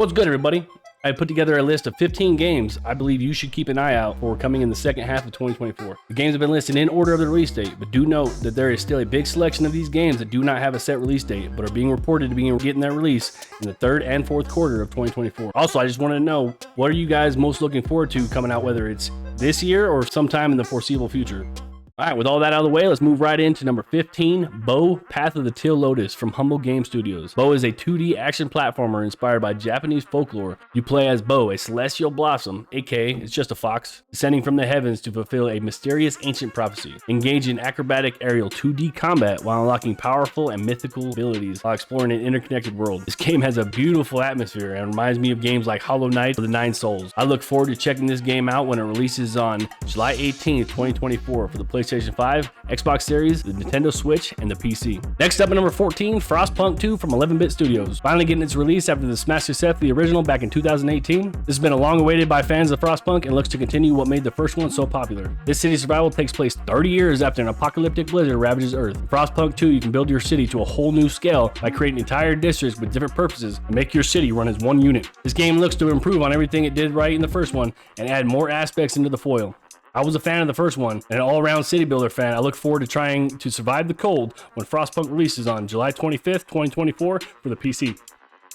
What's good, everybody? I put together a list of 15 games I believe you should keep an eye out for coming in the second half of 2024. The games have been listed in order of the release date, but do note that there is still a big selection of these games that do not have a set release date, but are being reported to be getting their release in the third and fourth quarter of 2024. Also, I just wanted to know, what are you guys most looking forward to coming out, whether it's this year or sometime in the foreseeable future? All right, with all that out of the way, let's move right into number 15, Bo, Path of the Teal Lotus from Humble Game Studios. Bo is a 2D action platformer inspired by Japanese folklore. You play as Bo, a celestial blossom, aka it's just a fox, descending from the heavens to fulfill a mysterious ancient prophecy. Engage in acrobatic aerial 2D combat while unlocking powerful and mythical abilities while exploring an interconnected world. This game has a beautiful atmosphere and reminds me of games like Hollow Knight or the Nine Souls. I look forward to checking this game out when it releases on July 18th, 2024 for the PlayStation 5, Xbox Series, the Nintendo Switch, and the PC. Next up at number 14, Frostpunk 2 from 11-Bit Studios. Finally getting its release after the smash success of the original back in 2018. This has been long awaited by fans of Frostpunk and looks to continue what made the first one so popular. This city survival takes place 30 years after an apocalyptic blizzard ravages Earth. In Frostpunk 2, you can build your city to a whole new scale by creating entire districts with different purposes and make your city run as one unit. This game looks to improve on everything it did right in the first one and add more aspects into the foil. I was a fan of the first one, and an all-around city builder fan. I look forward to trying to survive the cold when Frostpunk releases on July 25th, 2024 for the PC.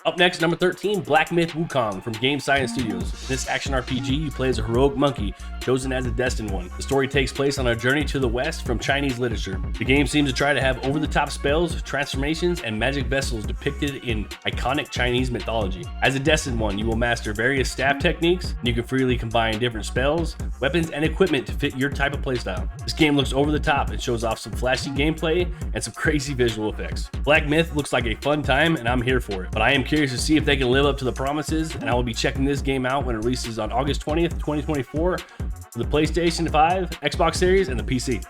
Up next, number 13, Black Myth Wukong from Game Science Studios. In this action RPG, you play as a heroic monkey, chosen as the destined one. The story takes place on a journey to the west from Chinese literature. The game seems to try to have over-the-top spells, transformations, and magic vessels depicted in iconic Chinese mythology. As a destined one, you will master various staff techniques, and you can freely combine different spells, weapons, and equipment to fit your type of playstyle. This game looks over the top and shows off some flashy gameplay and some crazy visual effects. Black Myth looks like a fun time, and I'm here for it, but I am curious to see if they can live up to the promises, and I will be checking this game out when it releases on August 20th, 2024 for the PlayStation 5, Xbox Series, and the PC.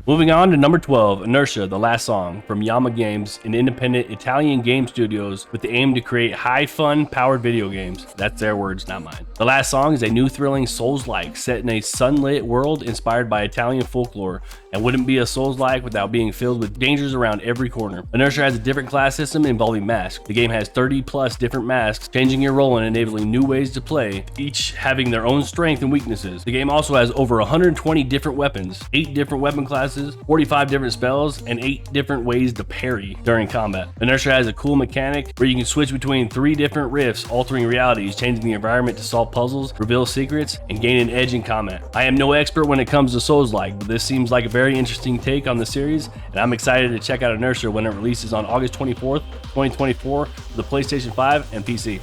Moving on to number 12, Enotria, The Last Song from Yama Games, an independent Italian game studios with the aim to create high-fun powered video games. That's their words, not mine. The Last Song is a new thrilling Souls-like set in a sunlit world inspired by Italian folklore, and wouldn't be a Souls-like without being filled with dangers around every corner. Enotria has a different class system involving masks. The game has 30 plus different masks, changing your role and enabling new ways to play, each having their own strength and weaknesses. The game also has over 120 different weapons, 8 different weapon classes, 45 different spells, and 8 different ways to parry during combat. Enotria has a cool mechanic where you can switch between 3 different rifts, altering realities, changing the environment to solve puzzles, reveal secrets, and gain an edge in combat. I am no expert when it comes to Souls-like, but this seems like a very interesting take on the series, and I'm excited to check out Enotria when it releases on August 24th, 2024 for the PlayStation 5 and PC.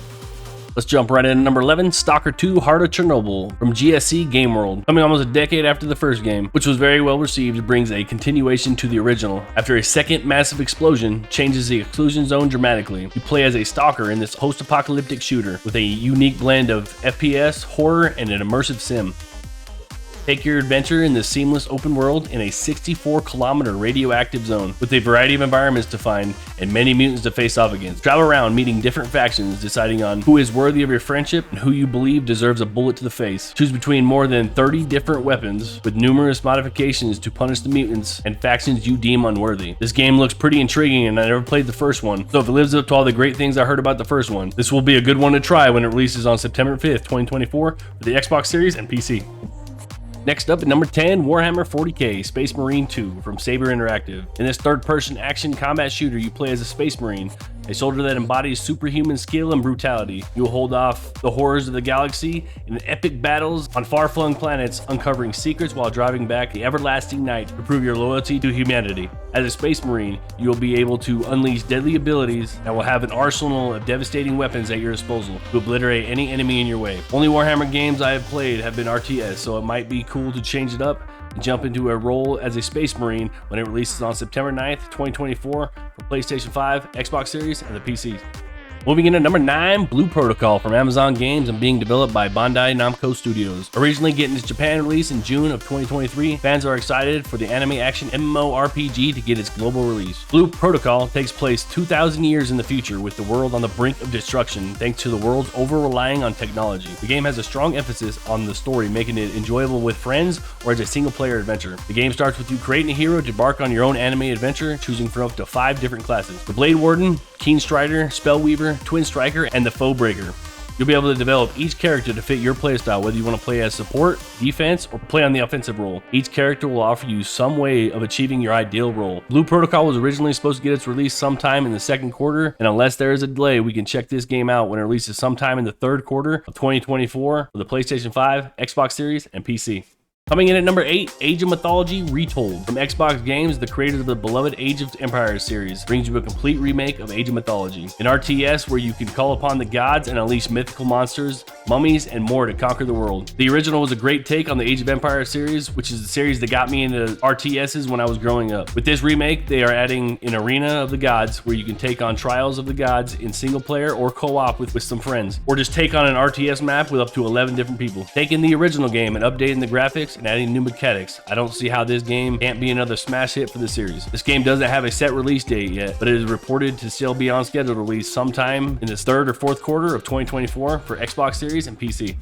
Let's jump right in. Number 11, Stalker 2 Heart of Chernobyl from GSC Game World. Coming almost a decade after the first game, which was very well received, it brings a continuation to the original. After a second massive explosion, changes the exclusion zone dramatically. You play as a stalker in this post-apocalyptic shooter with a unique blend of FPS, horror, and an immersive sim. Take your adventure in this seamless open world in a 64-kilometer radioactive zone with a variety of environments to find and many mutants to face off against. Travel around meeting different factions, deciding on who is worthy of your friendship and who you believe deserves a bullet to the face. Choose between more than 30 different weapons with numerous modifications to punish the mutants and factions you deem unworthy. This game looks pretty intriguing, and I never played the first one, so if it lives up to all the great things I heard about the first one, this will be a good one to try when it releases on September 5th, 2024 for the Xbox Series and PC. Next up at number 10, Warhammer 40K Space Marine 2 from Saber Interactive. In this third-person action combat shooter, you play as a Space Marine, a soldier that embodies superhuman skill and brutality. You will hold off the horrors of the galaxy in epic battles on far-flung planets, uncovering secrets while driving back the everlasting night to prove your loyalty to humanity. As a Space Marine, you will be able to unleash deadly abilities that will have an arsenal of devastating weapons at your disposal to obliterate any enemy in your way. Only Warhammer games I have played have been RTS, so it might be cool to change it up and jump into a role as a Space Marine when it releases on September 9th, 2024 for PlayStation 5, Xbox Series, and the PC. Moving into number 9, Blue Protocol from Amazon Games and being developed by Bandai Namco Studios. Originally getting its Japan release in June of 2023, fans are excited for the anime action MMORPG to get its global release. Blue Protocol takes place 2,000 years in the future with the world on the brink of destruction thanks to the world's over-relying on technology. The game has a strong emphasis on the story, making it enjoyable with friends or as a single-player adventure. The game starts with you creating a hero to embark on your own anime adventure, choosing from up to 5 different classes. The Blade Warden Keen Strider, Spellweaver, Twin Striker, and the Foebreaker. You'll be able to develop each character to fit your playstyle, whether you want to play as support, defense, or play on the offensive role. Each character will offer you some way of achieving your ideal role. Blue Protocol was originally supposed to get its release sometime in the second quarter, and unless there is a delay, we can check this game out when it releases sometime in the third quarter of 2024 for the PlayStation 5, Xbox Series, and PC. Coming in at number 8, Age of Mythology Retold. From Xbox Games, the creators of the beloved Age of Empires series brings you a complete remake of Age of Mythology, an RTS where you can call upon the gods and unleash mythical monsters, mummies, and more to conquer the world. The original was a great take on the Age of Empires series, which is the series that got me into RTSs when I was growing up. With this remake, they are adding an Arena of the Gods where you can take on Trials of the Gods in single player or co-op with some friends, or just take on an RTS map with up to 11 different people. Taking the original game and updating the graphics and adding new mechanics, I don't see how this game can't be another smash hit for the series. This game doesn't have a set release date yet, but it is reported to still be on schedule to release sometime in the third or fourth quarter of 2024 for Xbox Series and PC.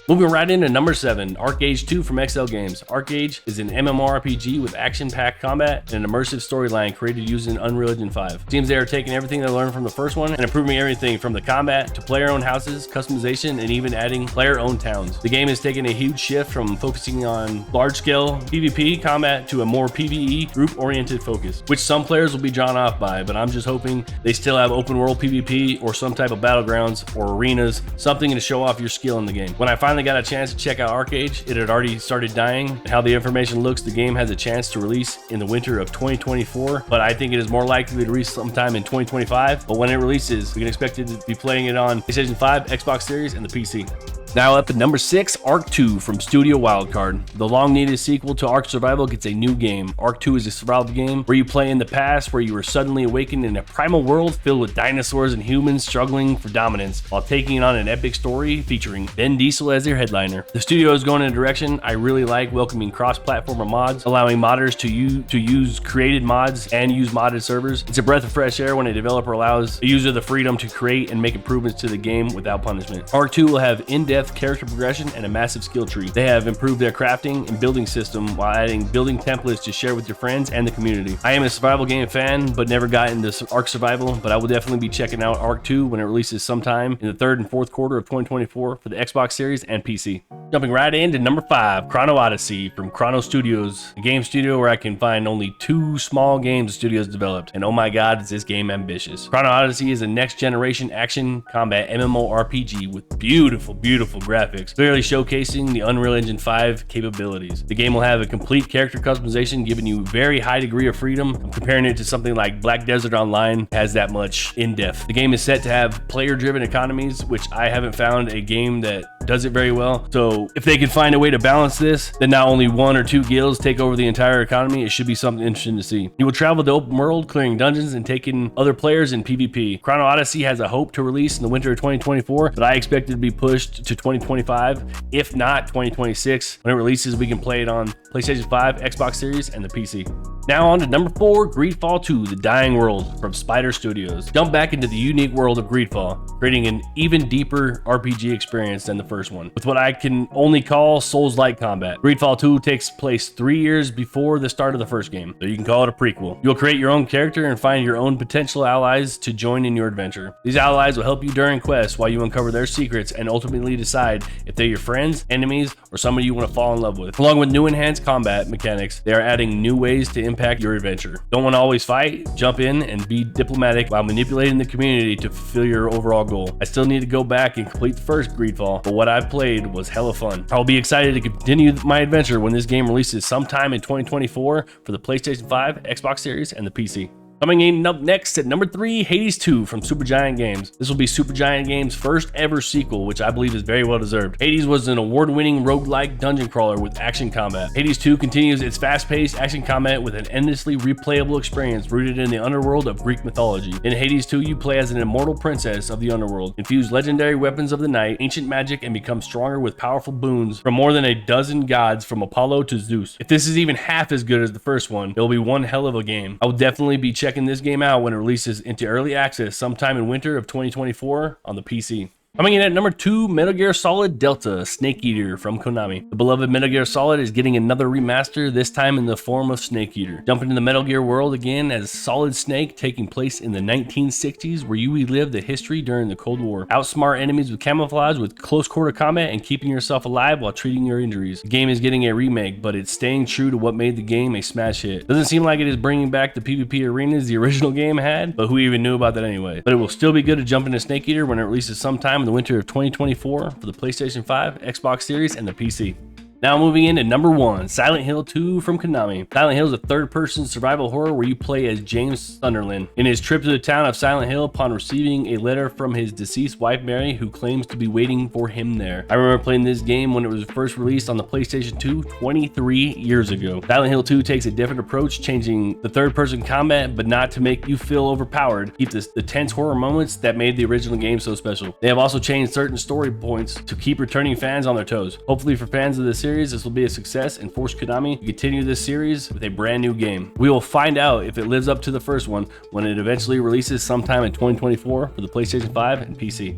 Moving right into number 7, Archeage 2 from XL Games. Archeage is an MMORPG with action-packed combat and an immersive storyline created using Unreal Engine 5. It seems they are taking everything they learned from the first one and improving everything from the combat to player-owned houses, customization, and even adding player-owned towns. The game has taken a huge shift from focusing on large-scale PvP combat to a more PvE group-oriented focus, which some players will be drawn off by, but I'm just hoping they still have open-world PvP or some type of battlegrounds or arenas, something to show off your skill in the game. When I finally got a chance to check out Archeage, it had already started dying. And how the information looks, the game has a chance to release in the winter of 2024, but I think it is more likely to release sometime in 2025. But when it releases, we can expect it to be playing it on PlayStation 5, Xbox Series, and the PC. Now up at number 6, Ark 2 from Studio Wildcard. The long-needed sequel to Ark Survival gets a new game. Ark 2 is a survival game where you play in the past, where you were suddenly awakened in a primal world filled with dinosaurs and humans struggling for dominance while taking on an epic story featuring Vin Diesel as their headliner. The studio is going in a direction I really like, welcoming cross-platformer mods, allowing modders to use created mods and use modded servers. It's a breath of fresh air when a developer allows a user the freedom to create and make improvements to the game without punishment. Ark 2 will have in-depth character progression and a massive skill tree. They have improved their crafting and building system while adding building templates to share with your friends and the community. I am a survival game fan, but never got into Ark Survival, but I will definitely be checking out Ark 2 when it releases sometime in the third and fourth quarter of 2024 for the Xbox Series and PC. Jumping right into number 5, Chrono Odyssey from Chrono Studios, a game studio where I can find only 2 small games the studios developed, and oh my god, is this game ambitious. Chrono Odyssey is a next-generation action combat MMORPG with beautiful graphics, clearly showcasing the Unreal Engine 5 capabilities. The game will have a complete character customization, giving you a very high degree of freedom. I'm comparing it to something like Black Desert Online has that much in-depth. The game is set to have player-driven economies, which I haven't found a game that does it very well. So if they can find a way to balance this, then not only 1 or 2 guilds take over the entire economy, it should be something interesting to see. You will travel the open world, clearing dungeons and taking other players in PvP. Chrono Odyssey has a hope to release in the winter of 2024, but I expect it to be pushed to 2025, if not 2026. When it releases, we can play it on PlayStation 5, Xbox Series, and the PC. Now on to number 4, GreedFall 2, The Dying World from Spider Studios. Jump back into the unique world of GreedFall, creating an even deeper RPG experience than the first one, with what I can only call Souls-like combat. GreedFall 2 takes place 3 years before the start of the first game, so you can call it a prequel. You'll create your own character and find your own potential allies to join in your adventure. These allies will help you during quests while you uncover their secrets and ultimately decide if they're your friends, enemies, or somebody you want to fall in love with. Along with new enhanced combat mechanics, they are adding new ways to impact your adventure. Don't want to always fight? Jump in and be diplomatic while manipulating the community to fulfill your overall goal. I still need to go back and complete the first GreedFall, but what I've played was hella fun. I'll be excited to continue my adventure when this game releases sometime in 2024 for the PlayStation 5, Xbox Series, and the PC. Coming in up next at number 3, Hades 2 from Supergiant Games. This will be Supergiant Games' first ever sequel, which I believe is very well deserved. Hades was an award-winning roguelike dungeon crawler with action combat. Hades 2 continues its fast-paced action combat with an endlessly replayable experience rooted in the underworld of Greek mythology. In Hades 2, you play as an immortal princess of the underworld, infuse legendary weapons of the night, ancient magic, and become stronger with powerful boons from more than a dozen gods from Apollo to Zeus. If this is even half as good as the first one, it'll be one hell of a game. I will definitely be checking this game out when it releases into early access sometime in winter of 2024 on the PC. Coming in at number 2, Metal Gear Solid Delta Snake Eater from Konami. The beloved Metal Gear Solid is getting another remaster, this time in the form of Snake Eater. Jump into the Metal Gear world again as Solid Snake, taking place in the 1960s, where you relive the history during the Cold War. Outsmart enemies with camouflage, with close quarter combat, and keeping yourself alive while treating your injuries. The game is getting a remake, but it's staying true to what made the game a smash hit. Doesn't seem like it is bringing back the PvP arenas the original game had, but who even knew about that anyway? But it will still be good to jump into Snake Eater when it releases sometime in the winter of 2024 for the PlayStation 5, Xbox Series, and the PC. Now moving into number 1, Silent Hill 2 from Konami. Silent Hill is a third-person survival horror where you play as James Sunderland. In his trip to the town of Silent Hill upon receiving a letter from his deceased wife Mary, who claims to be waiting for him there. I remember playing this game when it was first released on the PlayStation 2 23 years ago. Silent Hill 2 takes a different approach, changing the third-person combat, but not to make you feel overpowered. Keep the tense horror moments that made the original game so special. They have also changed certain story points to keep returning fans on their toes. Hopefully for fans of the series, this will be a success and force Konami to continue this series with a brand new game. We will find out if it lives up to the first one when it eventually releases sometime in 2024 for the PlayStation 5 and PC.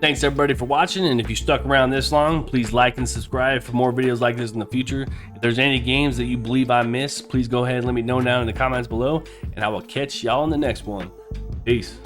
Thanks everybody for watching, and if you stuck around this long, please like and subscribe for more videos like this in the future. If there's any games that you believe I missed, please go ahead and let me know down in the comments below, and I will catch y'all in the next one. Peace.